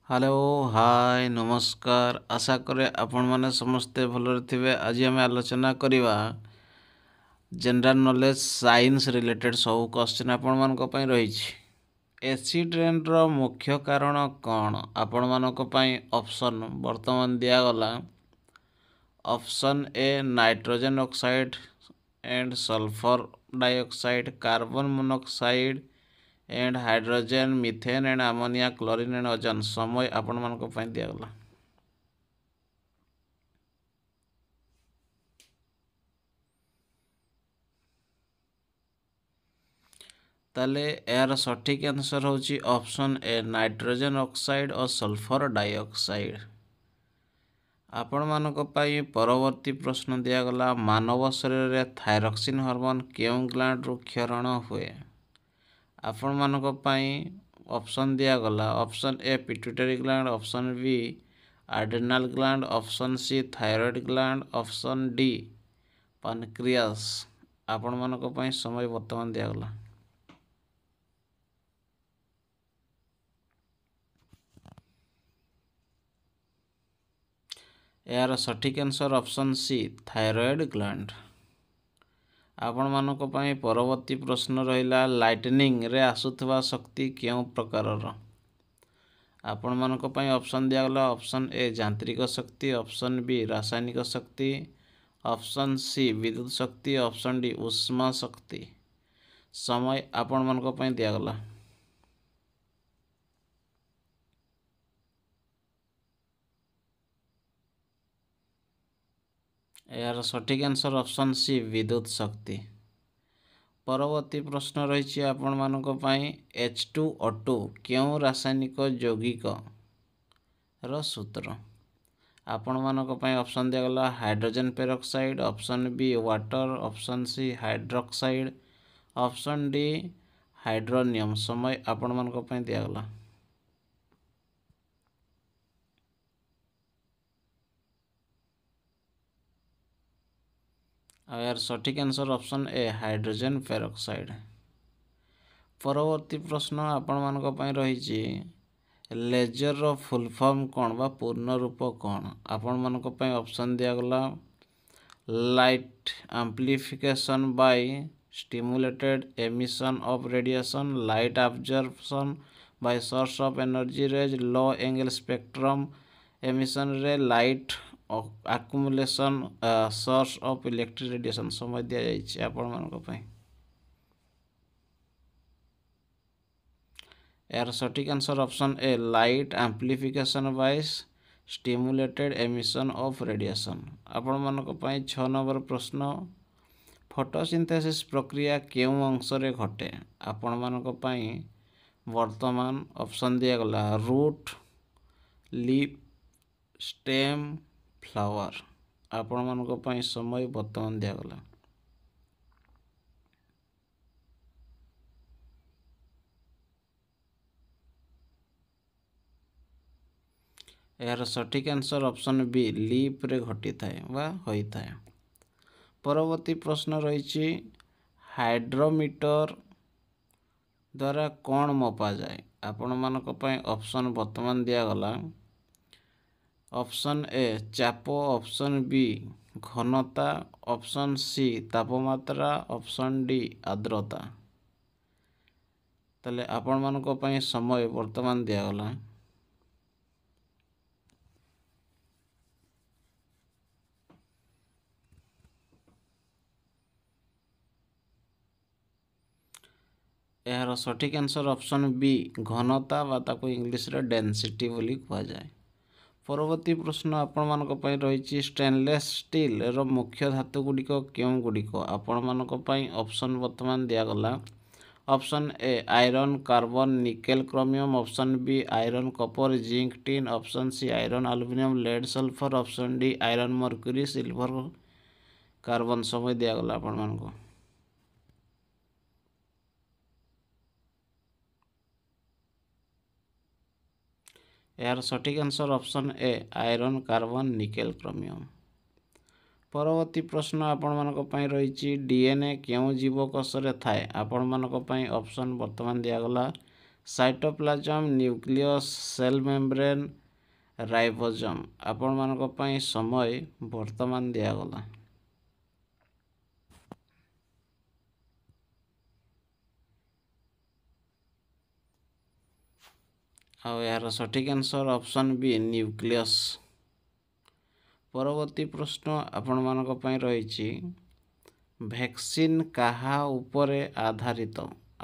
Hello hi नमस्कार आशा करे आपण माने समस्ते भलरे थिबे। आज आम आलोचना करिवा जनरल नॉलेज साइंस रिलेटेड सब क्वेश्चन आपण मानको पई रहिछि। एसिड रेन रो मुख्य कारण कौन आपण मानको पई ऑप्शन वर्तमान दिया गला। Option A nitrogen oxide and sulphur dioxide, carbon monoxide and hydrogen, methane and ammonia, chlorine and ozone. समय आपण मानको पई दिया गला। ताले यार सठिक आंसर होची ऑप्शन ए नाइट्रोजन ऑक्साइड और सल्फर डाइऑक्साइड। आपण मानक पई परवर्ती प्रश्न दिया गला। मानव शरीर में थायरॉक्सिन हार्मोन केउं ग्लैंड रु क्षरण हुए। आपण मानक पई ऑप्शन दिया गला। Option A pituitary gland, option B adrenal gland, option C thyroid gland, option D pancreas. आपण मानक पई समय वर्तमान दिया गला। यार सठिक answer option C thyroid gland. आपण मानक पई परवर्ती प्रश्न रहिला। लाइटनिंग रे आसुथवा शक्ति केउं प्रकारर। आपण मानक पई ऑप्शन दिया गला। ऑप्शन ए यांत्रिक शक्ति, ऑप्शन बी रासायनिक शक्ति, ऑप्शन सी विद्युत शक्ति, ऑप्शन डी उष्मा शक्ति। समय आपण मानक पई दिया गला। यार सठिक आंसर ऑप्शन सी विद्युत शक्ति। परवर्ती प्रश्न रही आपण मानक पई H2O2 केउं रासायनिक यौगिक रो सूत्र। आपण मानक पई ऑप्शन दिया गला। Hydrogen peroxide, option B water, option C hydroxide, option D hydronium. समय आपण मानक पई दिया गला। यार सठिक answer option A hydrogen peroxide. परवर्ती प्रश्न आपण मानक पई रहिछि। लेजर रो फुल फॉर्म कौन बा पूर्ण रूप कौन। आपण मानक पई ऑप्शन दिया गला। Light amplification by stimulated emission of radiation, light absorption by source of energy rays, low angle spectrum emission ray light accumulation source of electric radiation। समय दिया जाइए आपण मानक पई। यार सठिक answer option A light amplification by stimulated emission of radiation. आपण मानक पई 6 नंबर प्रश्न। फोटोसिंथेसिस प्रक्रिया केउं अंश रे घटे। आपण मानक पई वर्तमान ऑप्शन दिया गला। Root, leaf, stem, flower. आपण मानक पई समय वर्तमान दिया गला। यार सठिक आंसर ऑप्शन बी लीफ रे घटी थाए वा होई थाए। परवर्ती प्रश्न रही। हाइड्रोमीटर द्वारा कौन मपा जाए। आपण मानक पई ऑप्शन वर्तमान दिया गला। ऑप्शन ए चाप, ऑप्शन बी घनता, ऑप्शन सी तापमात्रा, ऑप्शन डी आर्द्रता। तले आपण मानक पई समय वर्तमान दिया गला। यार सठिक आंसर ऑप्शन बी घनता बा ताको इंग्लिश रे डेंसिटी बोली कहा जाए। परवर्ती प्रश्न आपण मानक पई रही। स्टेनलेस स्टील रो मुख्य धातु गुड़िक केउं गुड़िक। आपण मानक पई ऑप्शन वर्तमान दिया गला। Option A iron, carbon, nickel, chromium, option B iron, copper, zinc, tin, option C iron, aluminium, lead, sulphur, option D iron, mercury, silver, carbon. समय दिया गला आपण मानको। यार सठिक answer option A iron, carbon, nickel, chromium. परवर्ती प्रश्न आपण मानक पई रही। डीएनए केउं जीवकोश रे थाए। आपण मानक पई ऑप्शन वर्तमान दिया गला। Cytoplasm, nucleus, cell membrane, ribosome. आपण मानक पई समय वर्तमान दियागला। ଆଉ ଏହାର ସଠିକ୍ ଆନ୍ସର୍ ଅପସନ୍ ବି ନ୍ୟୁକ୍ଲିୟସ୍। ପରବର୍ତ୍ତୀ ପ୍ରଶ୍ନ ଆପଣମାନଙ୍କ ପାଇଁ ରହିଛି, ଭ୍ୟାକ୍ସିନ୍ କାହା ଉପରେ ଆଧାରିତ?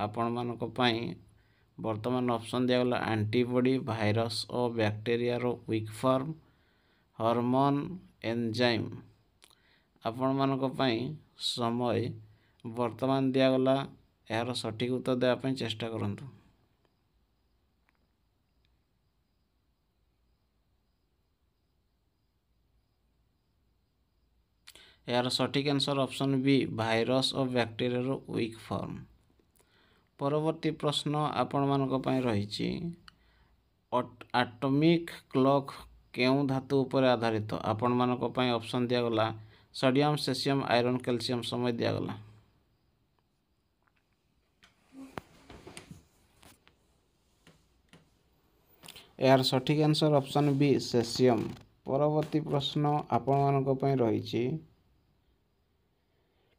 ଆପଣମାନଙ୍କ ପାଇଁ ବର୍ତ୍ତମାନ ଅପସନ୍ ଦିଆଗଲା ଆଣ୍ଟିବଡି, ଭାଇରସ୍ ଓ ବ୍ୟାକ୍ଟେରିଆର ୱିକ୍ ଫର୍ମ, ହର୍ମୋନ୍, ଏନ୍ଜାଇମ୍। ଆପଣମାନଙ୍କ ପାଇଁ ସମୟ ବର୍ତ୍ତମାନ ଦିଆଗଲା। ଏହାର ସଠିକ୍ ଉତ୍ତର ଦେବା ପାଇଁ ଚେଷ୍ଟା କରନ୍ତୁ। ଏହାର ସଠିକ୍ ଆନ୍ସର୍ ଅପସନ୍ ବି ଭାଇରସ୍ ଓ ବ୍ୟାକ୍ଟେରିଆର ୱିକ୍ ଫର୍ମ। ପରବର୍ତ୍ତୀ ପ୍ରଶ୍ନ ଆପଣମାନଙ୍କ ପାଇଁ ରହିଛି, ଆଟମିକ୍ କ୍ଲକ୍ କେଉଁ ଧାତୁ ଉପରେ ଆଧାରିତ? ଆପଣମାନଙ୍କ ପାଇଁ ଅପସନ୍ ଦିଆଗଲା ସୋଡ଼ିୟମ୍, ସେସିୟମ୍, ଆଇରନ୍, କ୍ୟାଲସିୟମ୍। ସମୟ ଦିଆଗଲା। ଏହାର ସଠିକ୍ ଆନ୍ସର୍ ଅପସନ୍ ବି ସେସିୟମ୍। ପରବର୍ତ୍ତୀ ପ୍ରଶ୍ନ ଆପଣମାନଙ୍କ ପାଇଁ ରହିଛି,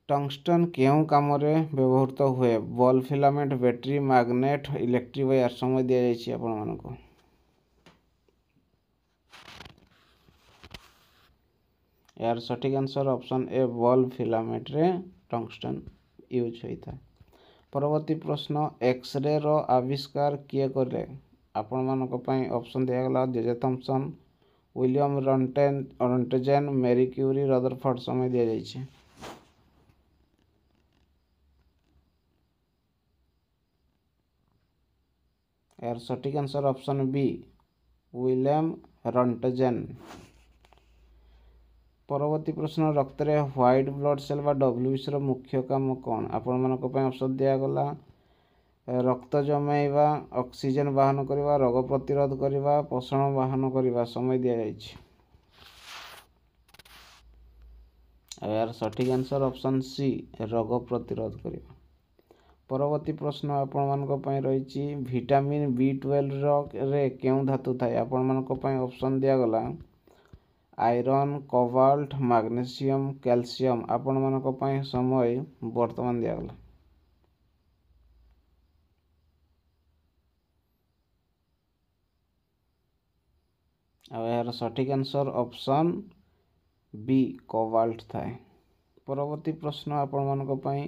ଟଙ୍ଗଷ୍ଟନ୍ କେଉଁ କାମରେ ବ୍ୟବହୃତ ହୁଏ? Bulb filament, battery, magnet, electric wire. ସମୟ ଦିଆଯାଇଛି ଆପଣମାନଙ୍କୁ। ଏହାର ସଠିକ୍ ଆନ୍ସର୍ ଅପସନ୍ ଏ ବଲ୍ ଫିଲାମେଣ୍ଟରେ ଟଙ୍ଗଷ୍ଟନ୍ ୟୁଜ୍ ହୋଇଥାଏ। ପରବର୍ତ୍ତୀ ପ୍ରଶ୍ନ, ଏକ୍ସରେର ଆବିଷ୍କାର କିଏ କଲେ? ଆପଣମାନଙ୍କ ପାଇଁ ଅପସନ୍ ଦିଆଗଲା ଜେ ଥମ୍ପସନ୍, ୱିଲିୟମ୍ ରଣ୍ଟଜେନ୍, ମେରି କ୍ୟୁରୀ, ରଦରଫୋର୍ଡ। ସମୟ ଦିଆଯାଇଛି। ଏହାର ସଠିକ୍ ଆନ୍ସର୍ ଅପସନ୍ ବି ୱିଲିୟମ୍ ରଣ୍ଟଜେନ୍। ପରବର୍ତ୍ତୀ ପ୍ରଶ୍ନ, ରକ୍ତରେ ହ୍ୱାଇଟ୍ ବ୍ଲଡ୍ ସେଲ୍ ବା WBCର ମୁଖ୍ୟ କାମ କ'ଣ? ଆପଣମାନଙ୍କ ପାଇଁ ଅପସନ୍ ଦିଆଗଲା ରକ୍ତ ଜମାଇବା, ଅକ୍ସିଜେନ୍ ବାହନ କରିବା, ରୋଗ ପ୍ରତିରୋଧ କରିବା, ପୋଷଣ ବାହନ କରିବା। ସମୟ ଦିଆଯାଇଛି। ଆଉ ଏହାର ସଠିକ୍ ଆନ୍ସର୍ ଅପସନ୍ ସି ରୋଗ ପ୍ରତିରୋଧ କରିବା। ପରବର୍ତ୍ତୀ ପ୍ରଶ୍ନ ଆପଣମାନଙ୍କ ପାଇଁ ରହିଛି, ଭିଟାମିନ୍ B12ରେ କେଉଁ ଧାତୁ ଥାଏ? ଆପଣମାନଙ୍କ ପାଇଁ ଅପସନ୍ ଦିଆଗଲା ଆଇରନ୍, କୋବାଲ୍ଟ, ମାଗ୍ନେସିୟମ୍, କ୍ୟାଲସିୟମ୍। ଆପଣମାନଙ୍କ ପାଇଁ ସମୟ ବର୍ତ୍ତମାନ ଦିଆଗଲା। ଆଉ ଏହାର ସଠିକ୍ ଆନ୍ସର୍ ଅପସନ୍ ବି କୋବାଲ୍ଟ ଥାଏ। ପରବର୍ତ୍ତୀ ପ୍ରଶ୍ନ ଆପଣମାନଙ୍କ ପାଇଁ,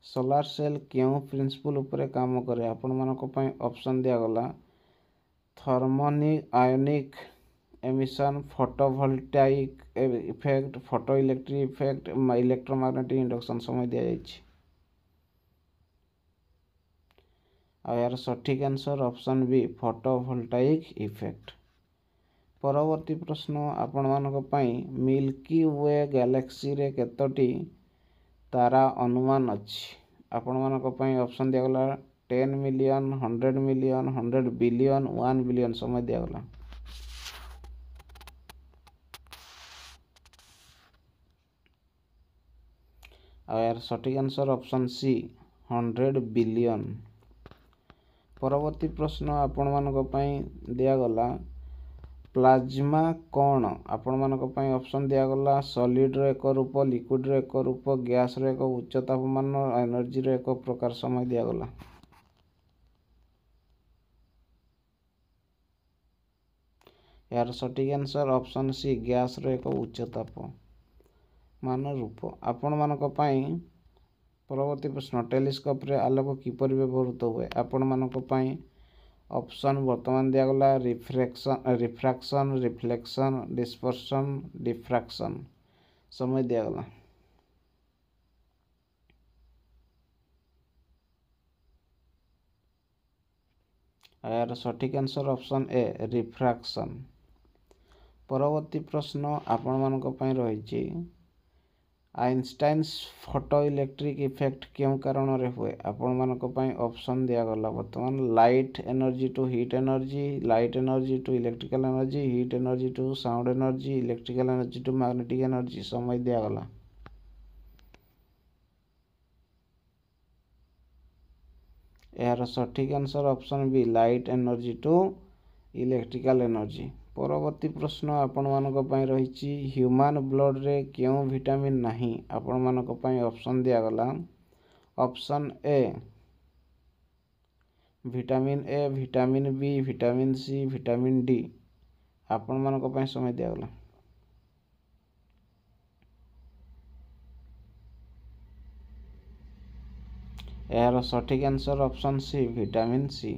ସୋଲାର ସେଲ୍ କେଉଁ ପ୍ରିନ୍ସିପଲ୍ ଉପରେ କାମ କରେ? ଆପଣମାନଙ୍କ ପାଇଁ ଅପସନ୍ ଦିଆଗଲା thermionic emission, photovoltaic effect, photo electric effect, electromagnetic induction. ସମୟ ଦିଆଯାଇଛି। ଆଉ ଏହାର ସଠିକ୍ answer option B photovoltaic effect. ପରବର୍ତ୍ତୀ ପ୍ରଶ୍ନ ଆପଣମାନଙ୍କ ପାଇଁ, ମିଲ୍କି ୱେ ଗ୍ୟାଲେକ୍ସିରେ କେତୋଟି ତାରା ଅନୁମାନ ଅଛି? ଆପଣମାନଙ୍କ ପାଇଁ ଅପସନ୍ ଦିଆଗଲା 10 ମିଲିୟନ୍, 100 ମିଲିୟନ୍, 100 ବିଲିୟନ୍, 1 ବିଲିୟନ୍। ସମୟ ଦିଆଗଲା। ଆଉ ଏହାର ସଠିକ୍ ଆନ୍ସର୍ ଅପସନ୍ ସି 100 ବିଲିୟନ୍। ପରବର୍ତ୍ତୀ ପ୍ରଶ୍ନ ଆପଣମାନଙ୍କ ପାଇଁ ଦିଆଗଲା, ପ୍ଲାଜମା କ'ଣ? ଆପଣମାନଙ୍କ ପାଇଁ ଅପସନ୍ ଦିଆଗଲା ସଲିଡ୍ର ଏକ ରୂପ, ଲିକ୍ୱିଡ୍ର ଏକ ରୂପ, ଗ୍ୟାସ୍ର ଏକ ଉଚ୍ଚ ତାପମାନ, ଏନର୍ଜିର ଏକ ପ୍ରକାର। ସମୟ ଦିଆଗଲା। ଏହାର ସଠିକ୍ ଆନ୍ସର୍ ଅପସନ୍ ସି ଗ୍ୟାସ୍ର ଏକ ଉଚ୍ଚ ତାପମାନ ରୂପ। ଆପଣମାନଙ୍କ ପାଇଁ ପରବର୍ତ୍ତୀ ପ୍ରଶ୍ନ, ଟେଲିସ୍କୋପ୍ରେ ଆଲୋକ କିପରି ବ୍ୟବହୃତ ହୁଏ? ଆପଣମାନଙ୍କ ପାଇଁ ଅପସନ୍ ବର୍ତ୍ତମାନ ଦିଆଗଲା ରିଫ୍ରାକ୍ସନ୍, ରିଫ୍ଲେକ୍ସନ୍, ଡିସ୍ପର୍ସନ୍, ଡିଫ୍ରାକ୍ସନ୍। ସମୟ ଦିଆଗଲା। ଏହାର ସଠିକ୍ ଆନ୍ସର୍ ଅପସନ୍ ଏ ରିଫ୍ରାକ୍ସନ୍। ପରବର୍ତ୍ତୀ ପ୍ରଶ୍ନ ଆପଣମାନଙ୍କ ପାଇଁ ରହିଛି, ଆଇନଷ୍ଟାଇନ୍ସ ଫଟୋ ଇଲେକ୍ଟ୍ରିକ୍ ଇଫେକ୍ଟ କେଉଁ କାରଣରେ ହୁଏ? ଆପଣମାନଙ୍କ ପାଇଁ ଅପସନ୍ ଦିଆଗଲା ବର୍ତ୍ତମାନ light energy to heat energy, light energy to electrical energy, heat energy to sound energy, electrical energy to magnetic energy. ସମୟ ଦିଆଗଲା। यार सठिक answer option B light energy to electrical energy. परवर्ती प्रश्न आपण मानक पई रहिछि ह्यूमन ब्लड रे केउ विटामिन नाही आपण मानक पई ऑप्शन दिया गला। Option A vitamin A, vitamin B, vitamin C, vitamin D आपण मानक पई समय दिया गला। यार सठिक answer option C vitamin C.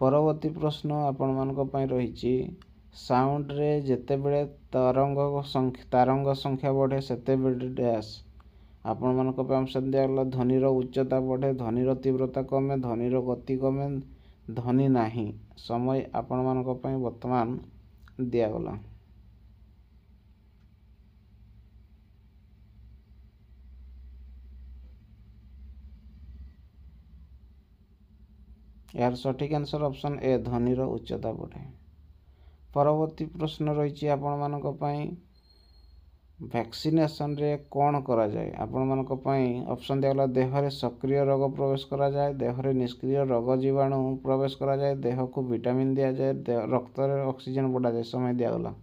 परवर्ती प्रश्न आपण मानक पई रहिछि साउंड रे जेतेबेले तारंग संख्या बढ़े सेतेबेले डैश आपण मानक पई ऑप्शन दिया गला। ध्वनिर उच्चता बढ़े, ध्वनिर तीव्रता कमे, ध्वनिर गति कमे, ध्वनि नाही। समय आपण मानक पई वर्तमान दिया गला। यार सठिक आंसर ऑप्शन ए ध्वनिर उच्चता बढ़े। परवर्ती प्रश्न रही आपण मानक पई वैक्सीनेशन रे कौन करा जाए आपण मानक पई ऑप्शन दिया गला। देह रे सक्रिय रोग प्रवेश करा जाए, देह रे निष्क्रिय रोग जीवाणु प्रवेश करा जाए, देह को विटामिन दिया जाए, रक्त रे ऑक्सीजन बढ़ा जाए। समय दिया गला।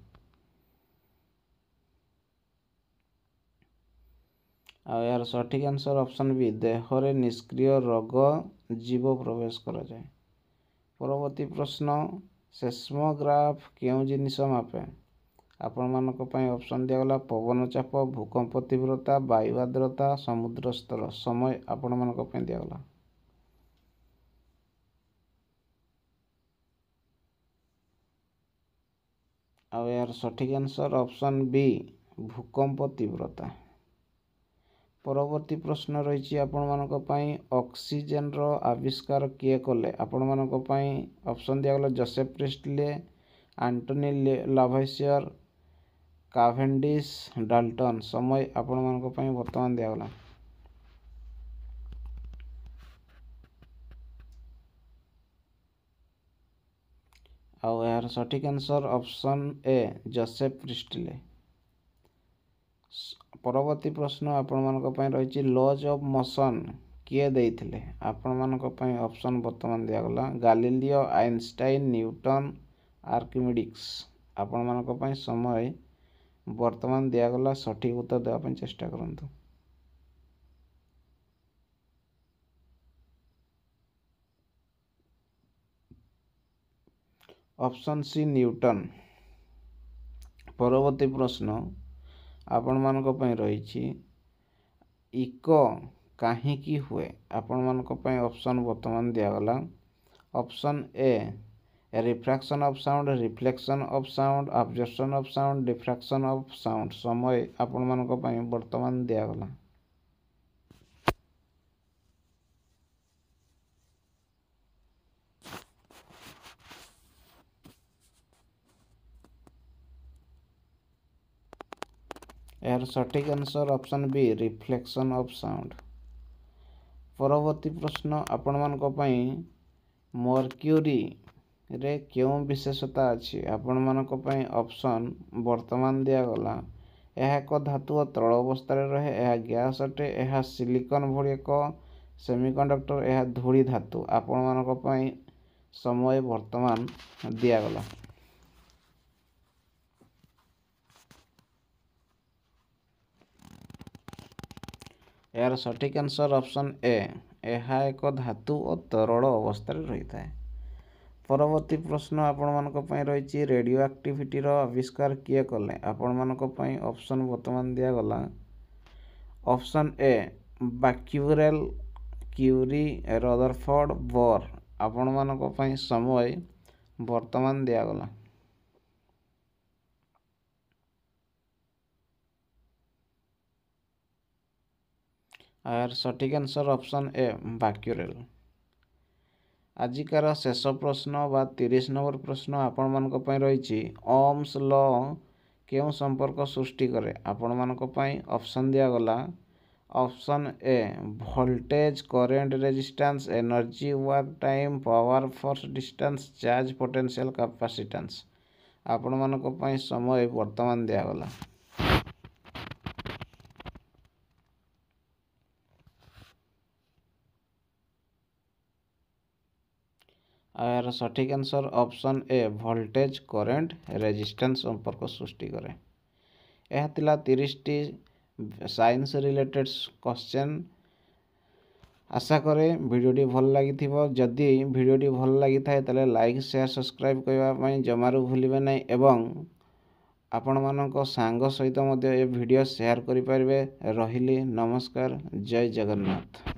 आ यार सठिक आंसर ऑप्शन बी देह रे निष्क्रिय रोग जीव प्रवेश करा जाए। परवर्ती प्रश्न सेस्मोग्राफ केउ जिनिस मापे आपण मानक पई ऑप्शन दिया गला। पवन चाप, भूकंप तीव्रता, वायु आर्द्रता, समुद्र स्तर। समय आपण मानक पई दिया गला। आ यार सठिक आंसर ऑप्शन बी भूकंप तीव्रता। परवर्ती प्रश्न रही आपण मानक पई ऑक्सीजन रो आविष्कार किए कले आपण मानक पई ऑप्शन दिया गला। Joseph Priestley, Antoine Lavoisier, Cavendish, Dalton. समय आपण मानक पई वर्तमान दिया गला। आ यार सठिक आंसर ऑप्शन ए जोसेफ प्रिस्टले। परवर्ती प्रश्न आपण मानक पई रही लॉज ऑफ मोशन किए देइथिले आपण मानक पई ऑप्शन वर्तमान दिया गला। Galileo, Einstein, Newton, Archimedes. आपण मानक पई समय वर्तमान दिया गला। सठिक उत्तर देवा पई चेष्टा करंतु। Option C Newton. परवर्ती प्रश्न आपण मानक पई रही इको काहींकी हुए आपण मानक पई ऑप्शन वर्तमान दिया गला। Option A refraction of sound, reflection of sound, absorption of sound, diffraction of sound. समय आपण मानक पई वर्तमान दिया गला। यार सठिक answer option B reflection of sound. परवर्ती प्रश्न आपण मानक पई मर्क्यूरी रे केउ विशेषता अछि आपण मानक पई ऑप्शन वर्तमान दिया गला। यह एक धातु तरल अवस्था रे रहे, यह गैस अटे, यह सिलिकॉन भଳି एक सेमीकंडक्टर, यह धूଳି धातु। आपण मानक पई समय वर्तमान दिया गला। यार सठिक आंसर ऑप्शन ए यह एक धातु और तरल अवस्था रही है। परवर्ती प्रश्न आपण मानक पई रही रेडियो एक्टिविटी रो आविष्कार किए कले आपण मानक पई ऑप्शन वर्तमान दिया गला। Option A Becquerel, Curie, Rutherford, Bohr. आपण मानक पई समय वर्तमान दिया गला। यार सठिक आंसर ऑप्शन ए बैक्यूरेल। आजिकार शेष प्रश्न बा 30 नंबर प्रश्न आपण मानक पई रही ओम्स लॉ केउ संपर्क सृष्टि करे आपण मानक पई ऑप्शन दिया गला। ऑप्शन ए voltage, current, resistance, energy, work time, power, force, distance, charge, potential, capacitance. आपण मानक पई समय वर्तमान दिया गला। यार सठिक आंसर ऑप्शन ए वोल्टेज करेंट रेजिस्टेंस संपर्क सृष्टि करे। यह थिला 30टी साइंस रिलेटेड क्वेश्चन। आशा करे वीडियोटी भल लगी। जदि वीडियोटी भल लगी थाए ताले लाइक शेयर सब्सक्राइब करने जमारू भूलिबे नहीं एवं आपण मानक सांग सहित मध्य ए वीडियो शेयर करि परिबे। रहिली नमस्कार, जय जगन्नाथ।